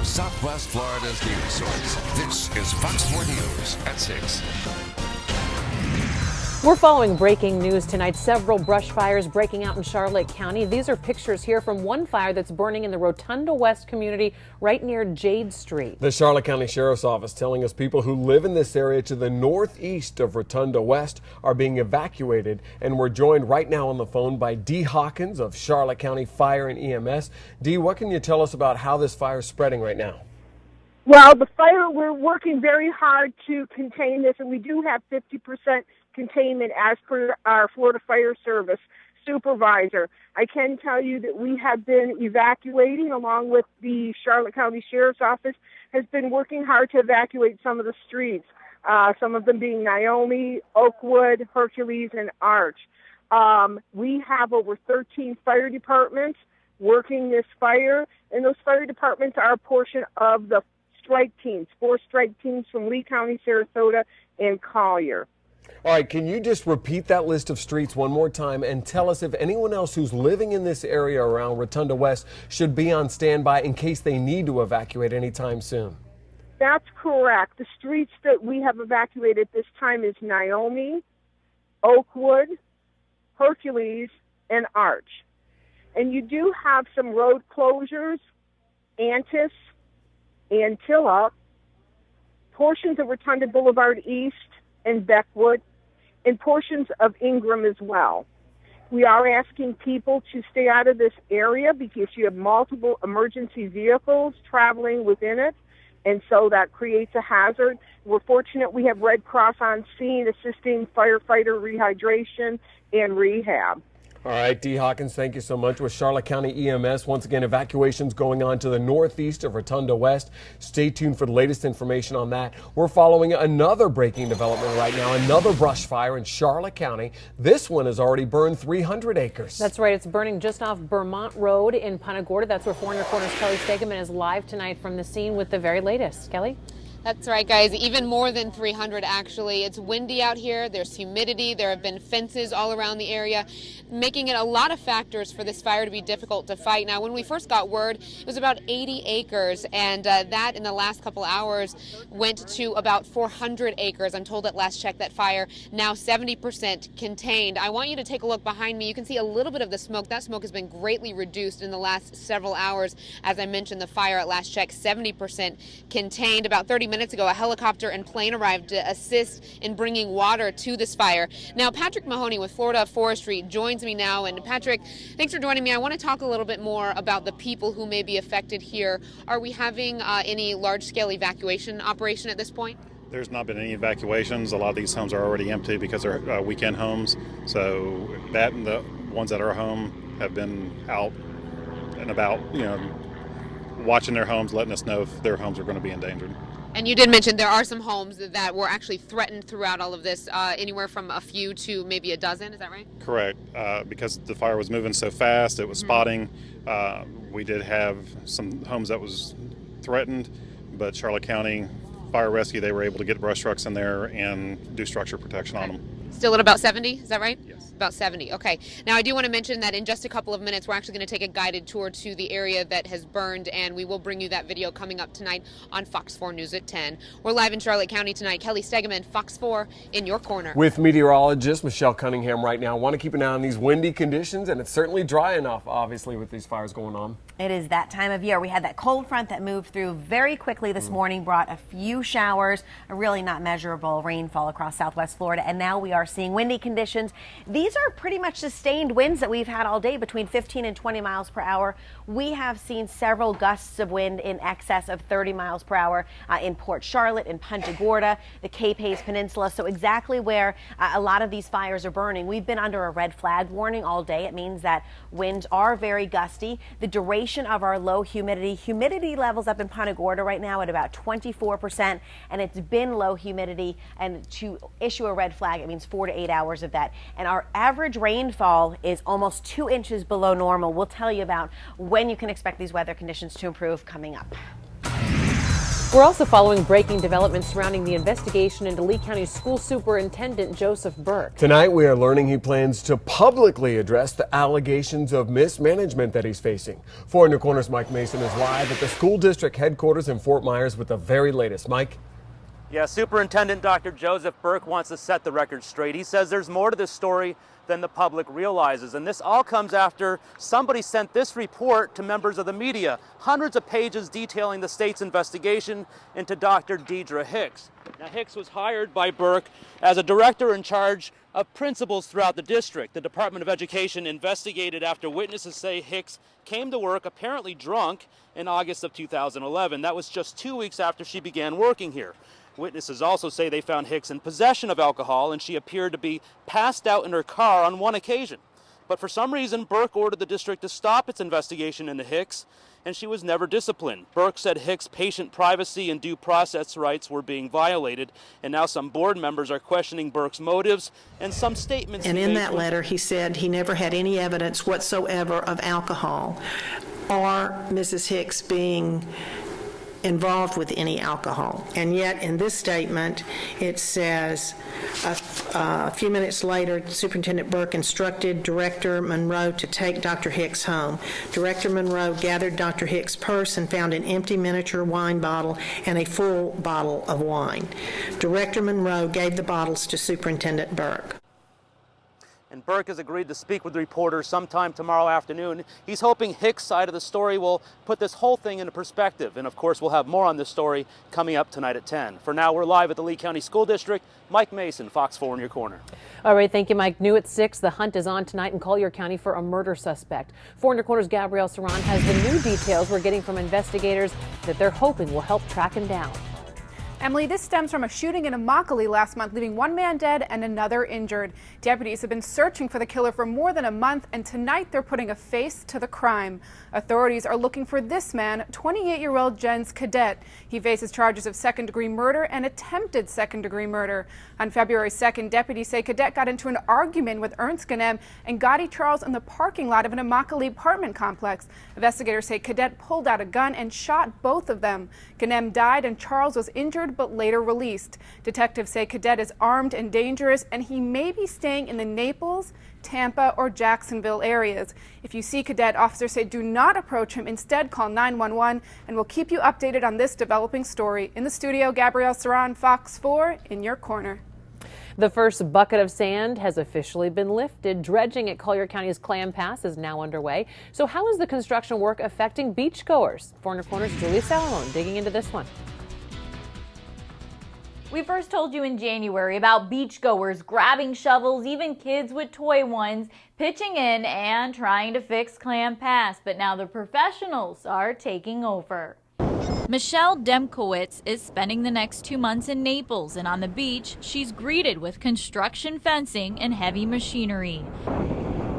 Southwest Florida's news source. This is Fox 4 News at 6. We're following breaking news tonight. Several brush fires breaking out in Charlotte County. These are pictures here from one fire that's burning in the Rotunda West community right near Jade Street. The Charlotte County Sheriff's Office telling us people who live in this area to the northeast of Rotunda West are being evacuated. And we're joined right now on the phone by Dee Hawkins of Charlotte County Fire and EMS. Dee, what can you tell us about how this fire is spreading right now? Well, the fire, we're working very hard to contain this, and we do have 50% containment as per our Florida Fire Service supervisor. I can tell you that we have been evacuating, along with the Charlotte County Sheriff's Office, has been working hard to evacuate some of the streets, some of them being Naomi, Oakwood, Hercules, and Arch. We have over 13 fire departments working this fire, and those fire departments are a portion of the strike teams, 4 strike teams from Lee County, Sarasota, and Collier. All right, can you just repeat that list of streets one more time and tell us if anyone else who's living in this area around Rotunda West should be on standby in case they need to evacuate anytime soon? That's correct. The streets that we have evacuated this time is Naomi, Oakwood, Hercules, and Arch. And you do have some road closures, Antis, Antilla, portions of Rotunda Boulevard East and Beckwood, and portions of Ingram as well. We are asking people to stay out of this area because you have multiple emergency vehicles traveling within it, and so that creates a hazard. We're fortunate we have Red Cross on scene assisting firefighter rehydration and rehab. All right, Dee Hawkins, thank you so much. With Charlotte County EMS, once again, evacuations going on to the northeast of Rotunda West. Stay tuned for the latest information on that. We're following another breaking development right now, another brush fire in Charlotte County. This one has already burned 300 acres. That's right. It's burning just off Vermont Road in Punta Gorda. That's where 4 in Your Corner's Kelly Stegeman is live tonight from the scene with the very latest. Kelly? That's right, guys. Even more than 300, actually. It's windy out here. There's humidity. There have been fences all around the area, making it a lot of factors for this fire to be difficult to fight. Now, when we first got word, it was about 80 acres, and that in the last couple hours went to about 400 acres. I'm told at last check that fire now 70% contained. I want you to take a look behind me. You can see a little bit of the smoke. That smoke has been greatly reduced in the last several hours. As I mentioned, the fire at last check 70% contained. About 30 minutes ago, a helicopter and plane arrived to assist in bringing water to this fire. Now, Patrick Mahoney with Florida Forestry joins me now. And Patrick, thanks for joining me. I want to talk a little bit more about the people who may be affected here. Are we having any large-scale evacuation operation at this point? There's not been any evacuations. A lot of these homes are already empty because they're weekend homes. So that and the ones that are home have been out and about, watching their homes, letting us know if their homes are going to be endangered. And you did mention there are some homes that were actually threatened throughout all of this, anywhere from a few to maybe a dozen. Is that right? Correct. Because the fire was moving so fast, it was spotting. We did have some homes that was threatened, but Charlotte County Fire Rescue, they were able to get brush trucks in there and do structure protection on them. Still at about 70, is that right? Yes. About 70, okay. Now I do want to mention that in just a couple of minutes we're actually going to take a guided tour to the area that has burned, and we will bring you that video coming up tonight on Fox 4 News at 10. We're live in Charlotte County tonight. Kelly Stegeman, Fox 4 in your corner. With meteorologist Michelle Cunningham right now. Want to keep an eye on these windy conditions, and it's certainly dry enough, obviously, with these fires going on. It is that time of year. We had that cold front that moved through very quickly this morning, brought a few showers, a really not measurable rainfall across southwest Florida, and now we are seeing windy conditions. These are pretty much sustained winds that we've had all day, between 15 and 20 miles per hour. We have seen several gusts of wind in excess of 30 miles per hour in Port Charlotte, in Punta Gorda, the Cape Hayes Peninsula, so exactly where a lot of these fires are burning. We've been under a red flag warning all day. It means that winds are very gusty. The duration of our low humidity levels up in Punta Gorda right now at about 24%, and it's been low humidity, and to issue a red flag, it means 4 to 8 hours of that. And our average rainfall is almost 2 inches below normal. We'll tell you about when you can expect these weather conditions to improve coming up. We're also following breaking developments surrounding the investigation into Lee County School Superintendent Joseph Burke. Tonight, we are learning he plans to publicly address the allegations of mismanagement that he's facing. 4 in Your Corner's Mike Mason is live at the school district headquarters in Fort Myers with the very latest. Mike? Yeah, Superintendent Dr. Joseph Burke wants to set the record straight. He says there's more to this story than the public realizes. And this all comes after somebody sent this report to members of the media, hundreds of pages detailing the state's investigation into Dr. Deidre Hicks. Now, Hicks was hired by Burke as a director in charge of principals throughout the district. The Department of Education investigated after witnesses say Hicks came to work apparently drunk in August of 2011. That was just 2 weeks after she began working here. Witnesses also say they found Hicks in possession of alcohol, and she appeared to be passed out in her car on one occasion. But for some reason, Burke ordered the district to stop its investigation into Hicks, and she was never disciplined. Burke said Hicks' patient privacy and due process rights were being violated, and now some board members are questioning Burke's motives and some statements. And in that letter, he said he never had any evidence whatsoever of alcohol or Mrs. Hicks being involved with any alcohol. And yet in this statement it says a few minutes later, Superintendent Burke instructed Director Monroe to take Dr. Hicks home. Director Monroe gathered Dr. Hicks' purse and found an empty miniature wine bottle and a full bottle of wine. Director Monroe gave the bottles to Superintendent Burke. And Burke has agreed to speak with reporters sometime tomorrow afternoon. He's hoping Hicks' side of the story will put this whole thing into perspective. And of course, we'll have more on this story coming up tonight at 10. For now, we're live at the Lee County School District. Mike Mason, Fox 4 in Your Corner. All right, thank you, Mike. New at 6, the hunt is on tonight in Collier County for a murder suspect. 4 in Your Corner's Gabrielle Saran has the new details we're getting from investigators that they're hoping will help track him down. Emily, this stems from a shooting in Immokalee last month, leaving one man dead and another injured. Deputies have been searching for the killer for more than a month, and tonight they're putting a face to the crime. Authorities are looking for this man, 28-year-old Jens Cadet. He faces charges of second-degree murder and attempted second-degree murder. On February 2nd, deputies say Cadet got into an argument with Ernst Ganem and Gotti Charles in the parking lot of an Immokalee apartment complex. Investigators say Cadet pulled out a gun and shot both of them. Ganem died and Charles was injured but later released. Detectives say Cadet is armed and dangerous, and he may be staying in the Naples, Tampa, or Jacksonville areas. If you see Cadet, officers say do not approach him. Instead, call 911, and we'll keep you updated on this developing story. In the studio, Gabrielle Saran, Fox 4 in Your Corner. The first bucket of sand has officially been lifted. Dredging at Collier County's Clam Pass is now underway. So how is the construction work affecting beachgoers? 4 in Your Corner's Julie Salamone digging into this one. We first told you in January about beachgoers grabbing shovels, even kids with toy ones, pitching in and trying to fix Clam Pass, but now the professionals are taking over. Michelle Demkowitz is spending the next 2 months in Naples, and on the beach, she's greeted with construction fencing and heavy machinery.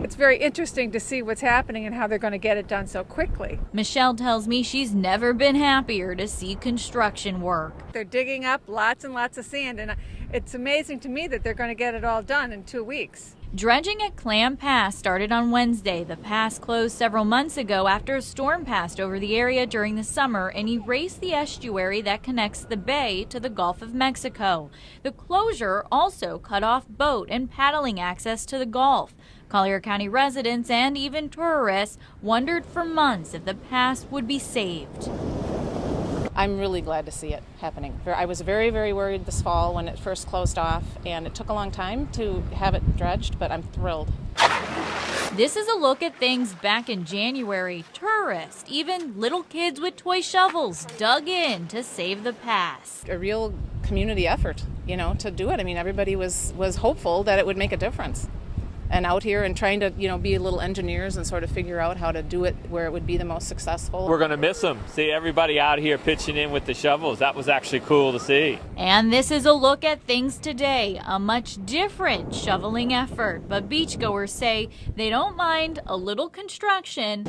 It's very interesting to see what's happening and how they're going to get it done so quickly. Michelle tells me she's never been happier to see construction work. They're digging up lots and lots of sand, and it's amazing to me that they're going to get it all done in 2 weeks. Dredging at Clam Pass started on Wednesday. The pass closed several months ago after a storm passed over the area during the summer and erased the estuary that connects the bay to the Gulf of Mexico. The closure also cut off boat and paddling access to the Gulf. Collier County residents and even tourists wondered for months if the pass would be saved. I'm really glad to see it happening. I was very, very worried this fall when it first closed off, and it took a long time to have it dredged, but I'm thrilled. This is a look at things back in January. Tourists, even little kids with toy shovels, dug in to save the pass. A real community effort, to do it. I mean, everybody was hopeful that it would make a difference. And out here and trying to, be little engineers and sort of figure out how to do it where it would be the most successful. We're going to miss them. See everybody out here pitching in with the shovels. That was actually cool to see. And this is a look at things today, a much different shoveling effort. But beachgoers say they don't mind a little construction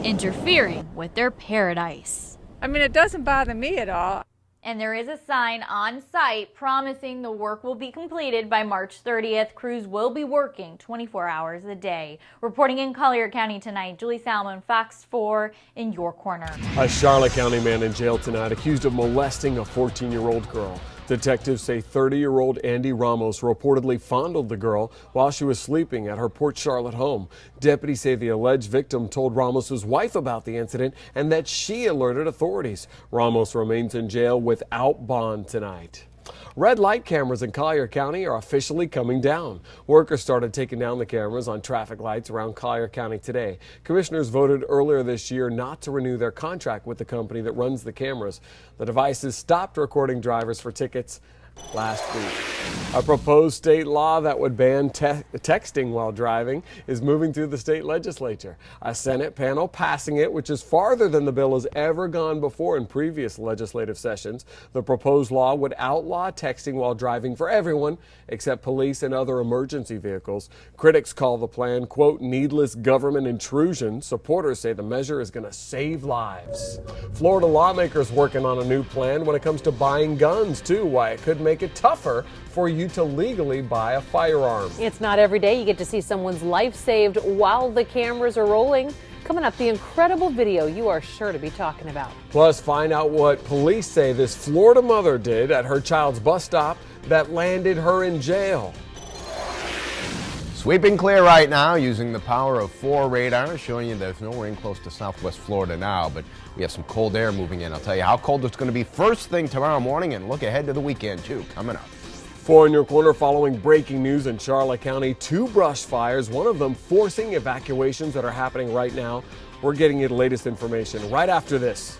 interfering with their paradise. I mean, it doesn't bother me at all. And there is a sign on site promising the work will be completed by March 30th. Crews will be working 24 hours a day. Reporting in Collier County tonight, Julie Salmon, Fox 4 in your corner. A Charlotte County man in jail tonight accused of molesting a 14-year-old girl. Detectives say 30-year-old Andy Ramos reportedly fondled the girl while she was sleeping at her Port Charlotte home. Deputies say the alleged victim told Ramos' wife about the incident and that she alerted authorities. Ramos remains in jail without bond tonight. Red light cameras in Collier County are officially coming down. Workers started taking down the cameras on traffic lights around Collier County today. Commissioners voted earlier this year not to renew their contract with the company that runs the cameras. The devices stopped recording drivers for tickets last week. A proposed state law that would ban texting while driving is moving through the state legislature. A Senate panel passing it, which is farther than the bill has ever gone before in previous legislative sessions. The proposed law would outlaw texting while driving for everyone except police and other emergency vehicles. Critics call the plan, quote, needless government intrusion. Supporters say the measure is going to save lives. Florida lawmakers working on a new plan when it comes to buying guns, too. Why it could make it tougher for you to legally buy a firearm. It's not every day you get to see someone's life saved while the cameras are rolling. Coming up, the incredible video you are sure to be talking about. Plus, find out what police say this Florida mother did at her child's bus stop that landed her in jail. Sweeping clear right now using the power of 4 radar, showing you there's no rain close to southwest Florida now, but we have some cold air moving in. I'll tell you how cold it's going to be first thing tomorrow morning, and look ahead to the weekend too, coming up. 4 in your corner following breaking news in Charlotte County. 2 brush fires, one of them forcing evacuations that are happening right now. We're getting you the latest information right after this.